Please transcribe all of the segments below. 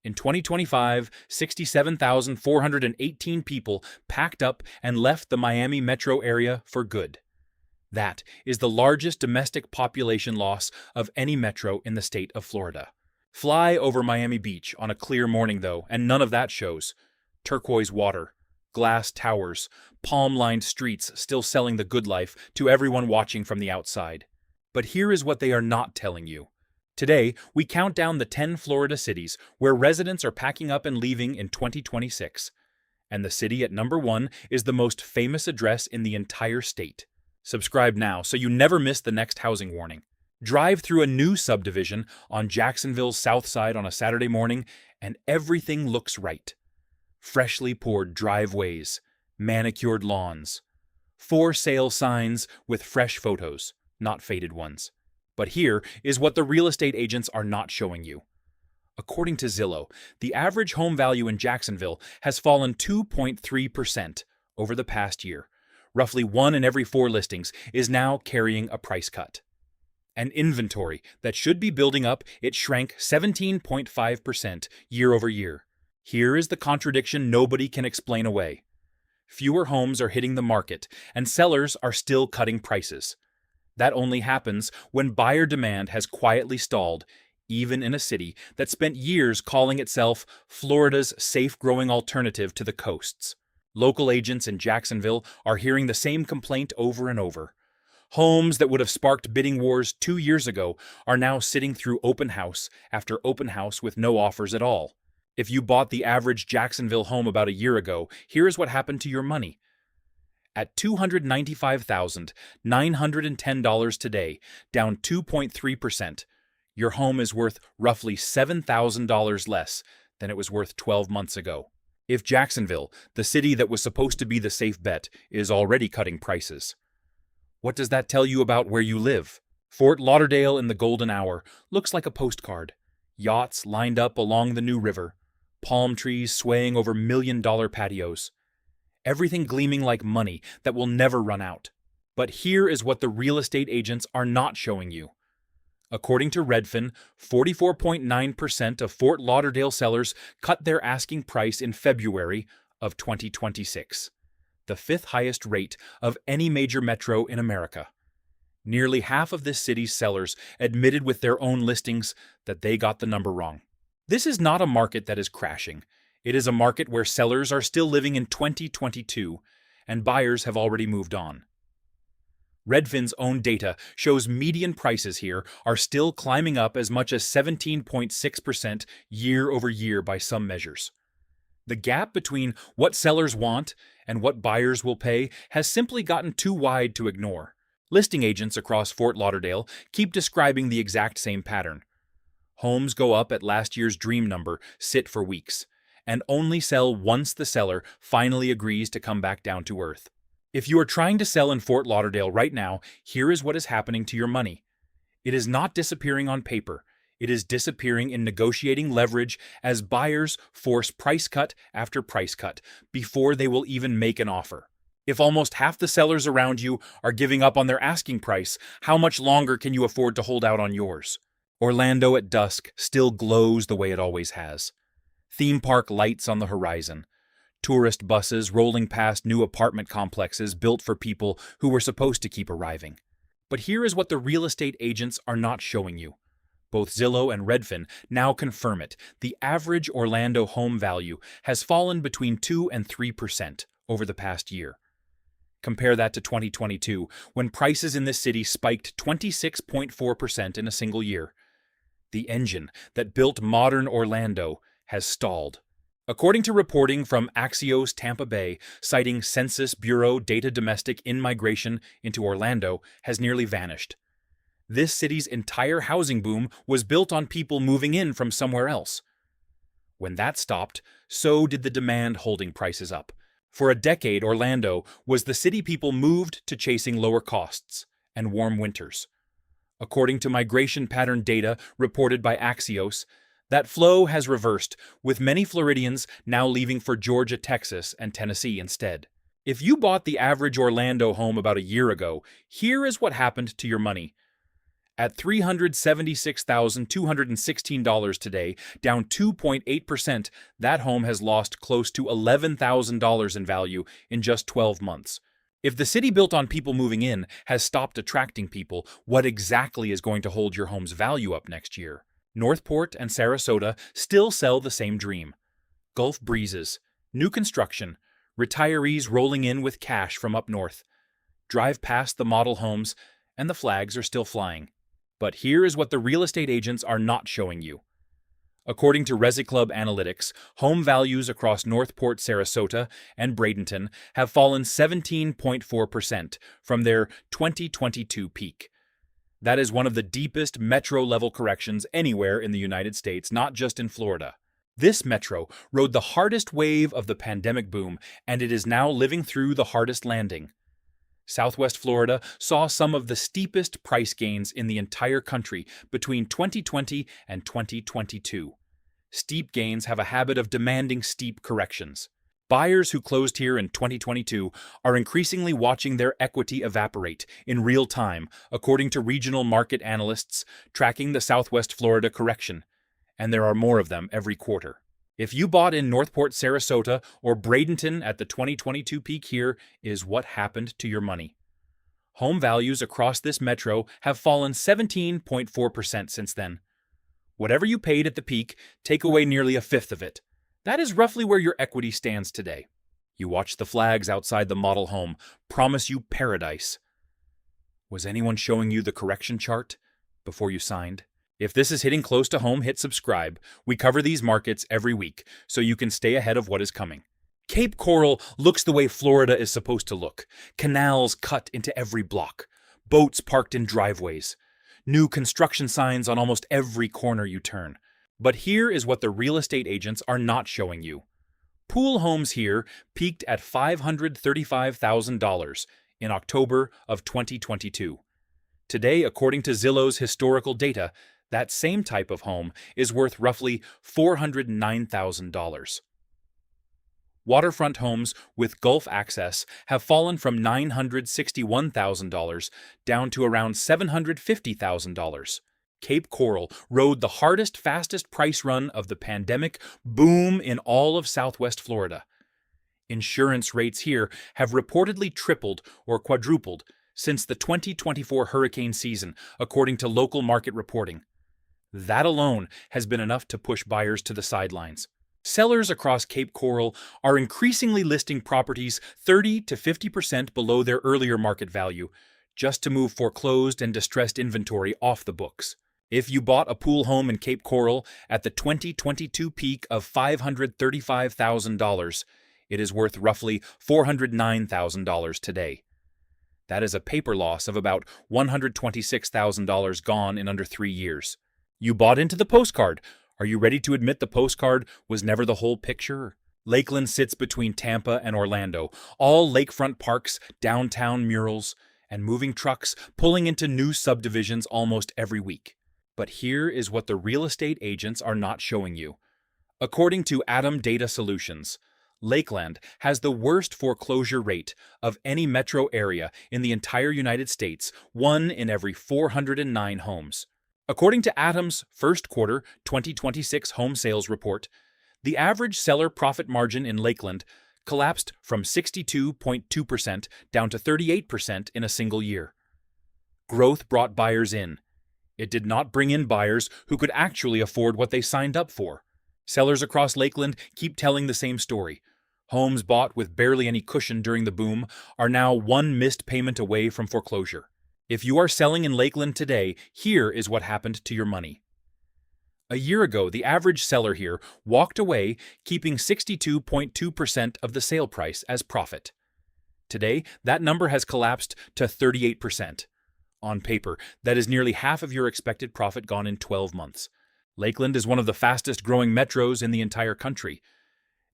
In 2025, 67,418 people packed up and left the Miami metro area for good. That is the largest domestic population loss of any metro in the state of Florida. Fly over Miami Beach on a clear morning, though, and none of that shows. Turquoise water, glass towers, palm-lined streets still selling the good life to everyone watching from the outside. But here is what they are not telling you. Today, we count down the 10 Florida cities where residents are packing up and leaving in 2026. And the city at number 1 is the most famous address in the entire state. Subscribe now so you never miss the next housing warning. Drive through a new subdivision on Jacksonville's south side on a Saturday morning, and everything looks right. Freshly poured driveways, manicured lawns, for sale signs with fresh photos, not faded ones. But here is what the real estate agents are not showing you. According to Zillow, the average home value in Jacksonville has fallen 2.3% over the past year. Roughly 1 in every 4 listings is now carrying a price cut. An inventory that should be building up, it shrank 17.5% year over year. Here is the contradiction nobody can explain away. Fewer homes are hitting the market, and sellers are still cutting prices. That only happens when buyer demand has quietly stalled, even in a city that spent years calling itself Florida's safe-growing alternative to the coasts. Local agents in Jacksonville are hearing the same complaint over and over. Homes that would have sparked bidding wars 2 years ago are now sitting through open house after open house with no offers at all. If you bought the average Jacksonville home about a year ago, here is what happened to your money. At $295,910 today, down 2.3%, your home is worth roughly $7,000 less than it was worth 12 months ago. If Jacksonville, the city that was supposed to be the safe bet, is already cutting prices, what does that tell you about where you live? Fort Lauderdale in the golden hour looks like a postcard. Yachts lined up along the new river, palm trees swaying over million-dollar patios. Everything gleaming like money that will never run out. But here is what the real estate agents are not showing you. According to Redfin, 44.9% of Fort Lauderdale sellers cut their asking price in February of 2026, the 5th highest rate of any major metro in America. Nearly half of this city's sellers admitted with their own listings that they got the number wrong. This is not a market that is crashing. It is a market where sellers are still living in 2022, and buyers have already moved on. Redfin's own data shows median prices here are still climbing up as much as 17.6% year over year by some measures. The gap between what sellers want and what buyers will pay has simply gotten too wide to ignore. Listing agents across Fort Lauderdale keep describing the exact same pattern. Homes go up at last year's dream number, sit for weeks, and only sell once the seller finally agrees to come back down to earth. If you are trying to sell in Fort Lauderdale right now, here is what is happening to your money. It is not disappearing on paper. It is disappearing in negotiating leverage as buyers force price cut after price cut before they will even make an offer. If almost half the sellers around you are giving up on their asking price, how much longer can you afford to hold out on yours? Orlando at dusk still glows the way it always has. Theme park lights on the horizon. Tourist buses rolling past new apartment complexes built for people who were supposed to keep arriving. But here is what the real estate agents are not showing you. Both Zillow and Redfin now confirm it. The average Orlando home value has fallen between 2 and 3% over the past year. Compare that to 2022, when prices in this city spiked 26.4% in a single year. The engine that built modern Orlando has stalled. According to reporting from Axios Tampa Bay, citing Census Bureau data, domestic in-migration into Orlando has nearly vanished. This city's entire housing boom was built on people moving in from somewhere else. When that stopped, so did the demand holding prices up. For a decade, Orlando was the city people moved to, chasing lower costs and warm winters. According to migration pattern data reported by Axios, that flow has reversed, with many Floridians now leaving for Georgia, Texas, and Tennessee instead. If you bought the average Orlando home about a year ago, here is what happened to your money. At $376,216 today, down 2.8%, that home has lost close to $11,000 in value in just 12 months. If the city built on people moving in has stopped attracting people, what exactly is going to hold your home's value up next year? Northport and Sarasota still sell the same dream. Gulf breezes, new construction, retirees rolling in with cash from up north. Drive past the model homes, and the flags are still flying. But here is what the real estate agents are not showing you. According to ResiClub Analytics, home values across Northport, Sarasota, and Bradenton have fallen 17.4% from their 2022 peak. That is one of the deepest metro-level corrections anywhere in the United States, not just in Florida. This metro rode the hardest wave of the pandemic boom, and it is now living through the hardest landing. Southwest Florida saw some of the steepest price gains in the entire country between 2020 and 2022. Steep gains have a habit of demanding steep corrections. Buyers who closed here in 2022 are increasingly watching their equity evaporate in real time, according to regional market analysts tracking the Southwest Florida correction, and there are more of them every quarter. If you bought in Northport, Sarasota, or Bradenton at the 2022 peak, here is what happened to your money. Home values across this metro have fallen 17.4% since then. Whatever you paid at the peak, take away nearly a fifth of it. That is roughly where your equity stands today. You watch the flags outside the model home, promise you paradise. Was anyone showing you the correction chart before you signed? If this is hitting close to home, hit subscribe. We cover these markets every week, so you can stay ahead of what is coming. Cape Coral looks the way Florida is supposed to look. Canals cut into every block. Boats parked in driveways. New construction signs on almost every corner you turn. But here is what the real estate agents are not showing you. Pool homes here peaked at $535,000 in October of 2022. Today, according to Zillow's historical data, that same type of home is worth roughly $409,000. Waterfront homes with Gulf access have fallen from $961,000 down to around $750,000. Cape Coral rode the hardest, fastest price run of the pandemic boom in all of Southwest Florida. Insurance rates here have reportedly tripled or quadrupled since the 2024 hurricane season, according to local market reporting. That alone has been enough to push buyers to the sidelines. Sellers across Cape Coral are increasingly listing properties 30 to 50% below their earlier market value, just to move foreclosed and distressed inventory off the books. If you bought a pool home in Cape Coral at the 2022 peak of $535,000, it is worth roughly $409,000 today. That is a paper loss of about $126,000 gone in under 3 years. You bought into the postcard. Are you ready to admit the postcard was never the whole picture? Lakeland sits between Tampa and Orlando, all lakefront parks, downtown murals, and moving trucks pulling into new subdivisions almost every week. But here is what the real estate agents are not showing you. According to Atom Data Solutions, Lakeland has the worst foreclosure rate of any metro area in the entire United States, 1 in every 409 homes. According to Atom's first quarter 2026 home sales report, the average seller profit margin in Lakeland collapsed from 62.2% down to 38% in a single year. Growth brought buyers in. It did not bring in buyers who could actually afford what they signed up for. Sellers across Lakeland keep telling the same story. Homes bought with barely any cushion during the boom are now one missed payment away from foreclosure. If you are selling in Lakeland today, here is what happened to your money. A year ago, the average seller here walked away keeping 62.2% of the sale price as profit. Today, that number has collapsed to 38%. On paper, that is nearly half of your expected profit gone in 12 months. Lakeland is one of the fastest growing metros in the entire country.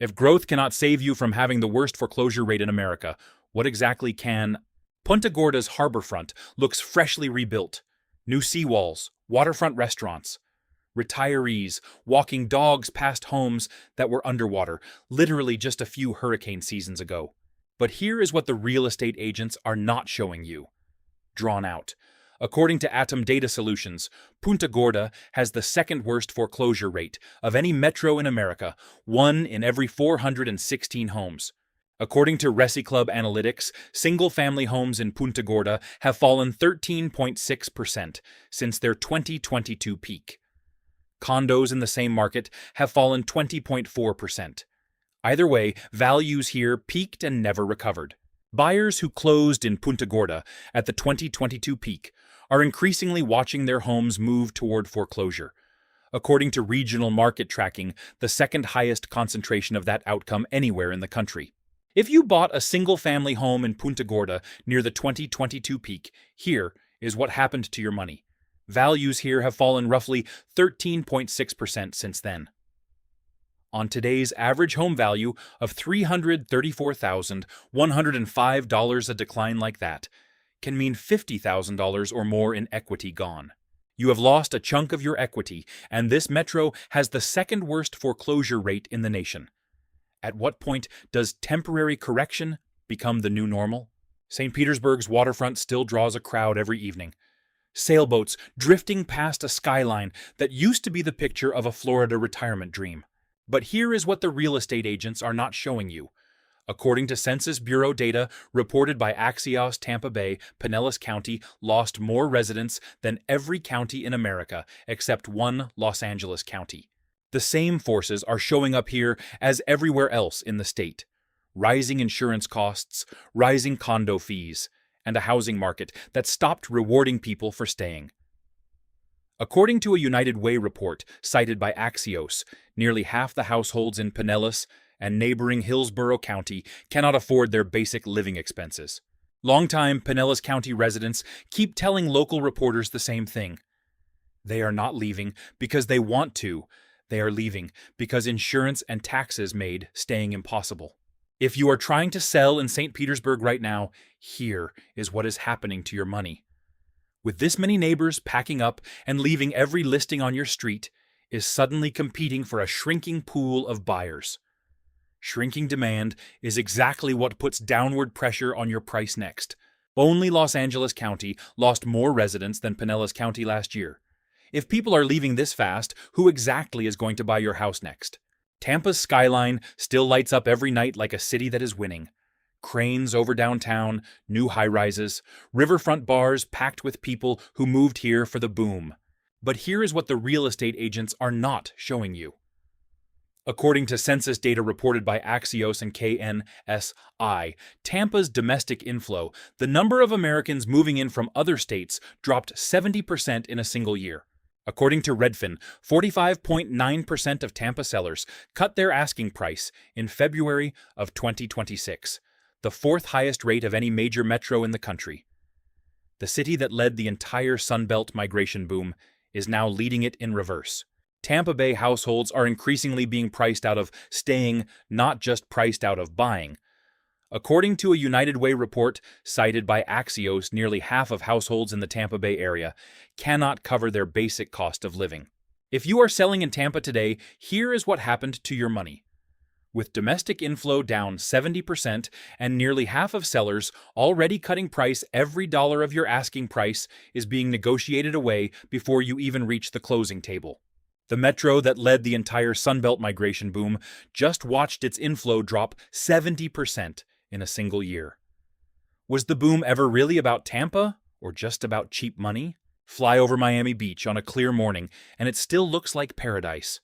If growth cannot save you from having the worst foreclosure rate in America, what exactly can? Punta Gorda's harborfront looks freshly rebuilt. New seawalls, waterfront restaurants. Retirees walking dogs past homes that were underwater, literally just a few hurricane seasons ago. But here is what the real estate agents are not showing you. Drawn out. According to Atom Data Solutions, Punta Gorda has the second worst foreclosure rate of any metro in America, 1 in every 416 homes. According to Resi Club Analytics, single-family homes in Punta Gorda have fallen 13.6% since their 2022 peak. Condos in the same market have fallen 20.4%. Either way, values here peaked and never recovered. Buyers who closed in Punta Gorda at the 2022 peak are increasingly watching their homes move toward foreclosure. According to regional market tracking, the second highest concentration of that outcome anywhere in the country. If you bought a single-family home in Punta Gorda near the 2022 peak, here is what happened to your money. Values here have fallen roughly 13.6% since then. On today's average home value of $334,105, a decline like that can mean $50,000 or more in equity gone. You have lost a chunk of your equity, and this metro has the second worst foreclosure rate in the nation. At what point does temporary correction become the new normal? St. Petersburg's waterfront still draws a crowd every evening. Sailboats drifting past a skyline that used to be the picture of a Florida retirement dream. But here is what the real estate agents are not showing you. According to Census Bureau data reported by Axios, Tampa Bay, Pinellas County lost more residents than every county in America except one Los Angeles county. The same forces are showing up here as everywhere else in the state. Rising insurance costs, rising condo fees, and a housing market that stopped rewarding people for staying. According to a United Way report cited by Axios, nearly half the households in Pinellas and neighboring Hillsborough County cannot afford their basic living expenses. Longtime Pinellas County residents keep telling local reporters the same thing. They are not leaving because they want to. They are leaving because insurance and taxes made staying impossible. If you are trying to sell in St. Petersburg right now, here is what is happening to your money. With this many neighbors packing up and leaving every listing on your street is suddenly competing for a shrinking pool of buyers. Shrinking demand is exactly what puts downward pressure on your price next. Only Los Angeles County lost more residents than Pinellas County last year. If people are leaving this fast, who exactly is going to buy your house next? Tampa's skyline still lights up every night like a city that is winning. Cranes over downtown, new high-rises, riverfront bars packed with people who moved here for the boom. But here is what the real estate agents are not showing you. According to census data reported by Axios and KNSI, Tampa's domestic inflow, the number of Americans moving in from other states, dropped 70% in a single year. According to Redfin, 45.9% of Tampa sellers cut their asking price in February of 2026, the fourth highest rate of any major metro in the country. The city that led the entire Sunbelt migration boom is now leading it in reverse. Tampa Bay households are increasingly being priced out of staying, not just priced out of buying. According to a United Way report cited by Axios, nearly half of households in the Tampa Bay area cannot cover their basic cost of living. If you are selling in Tampa today, here is what happened to your money. With domestic inflow down 70% and nearly half of sellers already cutting price, every dollar of your asking price is being negotiated away before you even reach the closing table. The metro that led the entire Sunbelt migration boom just watched its inflow drop 70% in a single year. Was the boom ever really about Tampa or just about cheap money? Fly over Miami Beach on a clear morning and it still looks like paradise.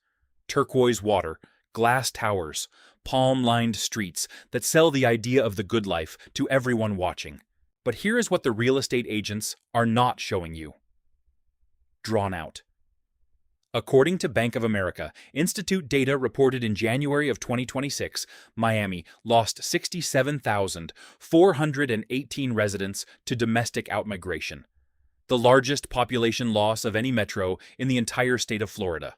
Turquoise water, glass towers, palm-lined streets that sell the idea of the good life to everyone watching. But here is what the real estate agents are not showing you. Drawn out. According to Bank of America Institute data reported in January of 2026, Miami lost 67,418 residents to domestic outmigration, the largest population loss of any metro in the entire state of Florida.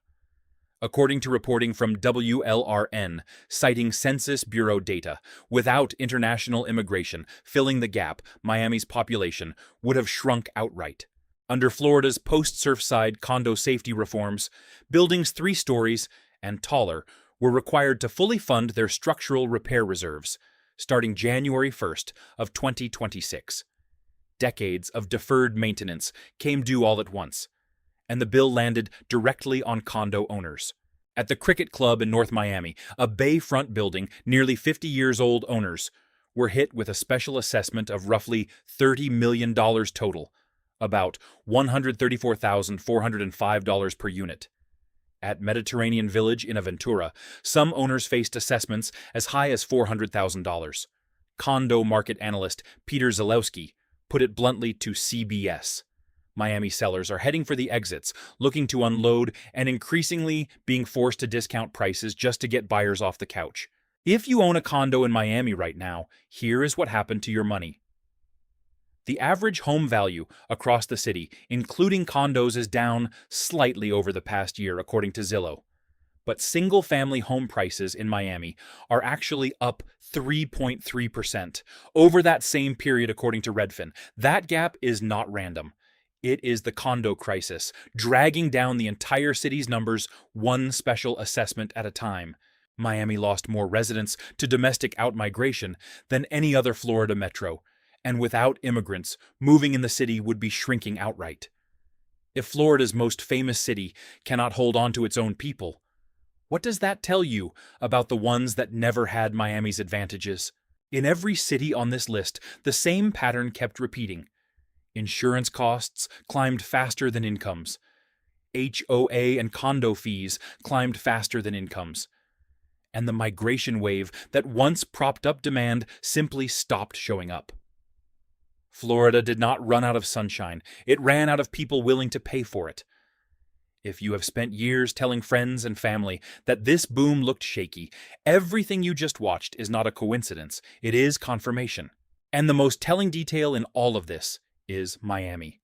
According to reporting from WLRN, citing Census Bureau data, without international immigration filling the gap, Miami's population would have shrunk outright. Under Florida's post-Surfside condo safety reforms, buildings 3 stories and taller were required to fully fund their structural repair reserves, starting January 1st of 2026. Decades of deferred maintenance came due all at once, and the bill landed directly on condo owners. At the Cricket Club in North Miami, a bayfront building, nearly 50 years old, owners were hit with a special assessment of roughly $30 million total, about $134,405 per unit. At Mediterranean Village in Aventura, some owners faced assessments as high as $400,000. Condo market analyst Peter Zalewski put it bluntly to CBS. Miami sellers are heading for the exits, looking to unload and increasingly being forced to discount prices just to get buyers off the couch. If you own a condo in Miami right now, here is what happened to your money. The average home value across the city, including condos, is down slightly over the past year, according to Zillow. But single-family home prices in Miami are actually up 3.3% over that same period, according to Redfin. That gap is not random. It is the condo crisis, dragging down the entire city's numbers one special assessment at a time. Miami lost more residents to domestic outmigration than any other Florida metro, and without immigrants, moving in the city would be shrinking outright. If Florida's most famous city cannot hold on to its own people, what does that tell you about the ones that never had Miami's advantages? In every city on this list, the same pattern kept repeating. Insurance costs climbed faster than incomes. HOA and condo fees climbed faster than incomes. And the migration wave that once propped up demand simply stopped showing up. Florida did not run out of sunshine. It ran out of people willing to pay for it. If you have spent years telling friends and family that this boom looked shaky, everything you just watched is not a coincidence. It is confirmation. And the most telling detail in all of this is Miami.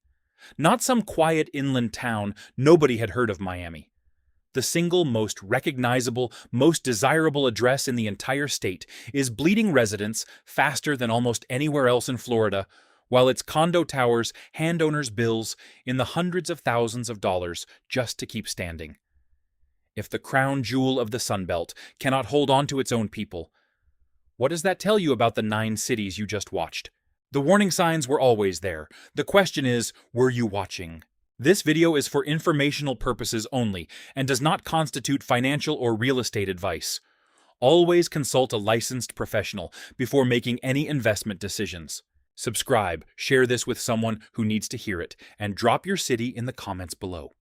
Not some quiet inland town. Nobody had heard of Miami. The single most recognizable, most desirable address in the entire state is bleeding residents faster than almost anywhere else in Florida, while its condo towers hand owners bills in the hundreds of thousands of dollars just to keep standing. If the crown jewel of the Sunbelt cannot hold on to its own people, what does that tell you about the 9 cities you just watched? The warning signs were always there. The question is, were you watching? This video is for informational purposes only and does not constitute financial or real estate advice. Always consult a licensed professional before making any investment decisions. Subscribe, share this with someone who needs to hear it, and drop your city in the comments below.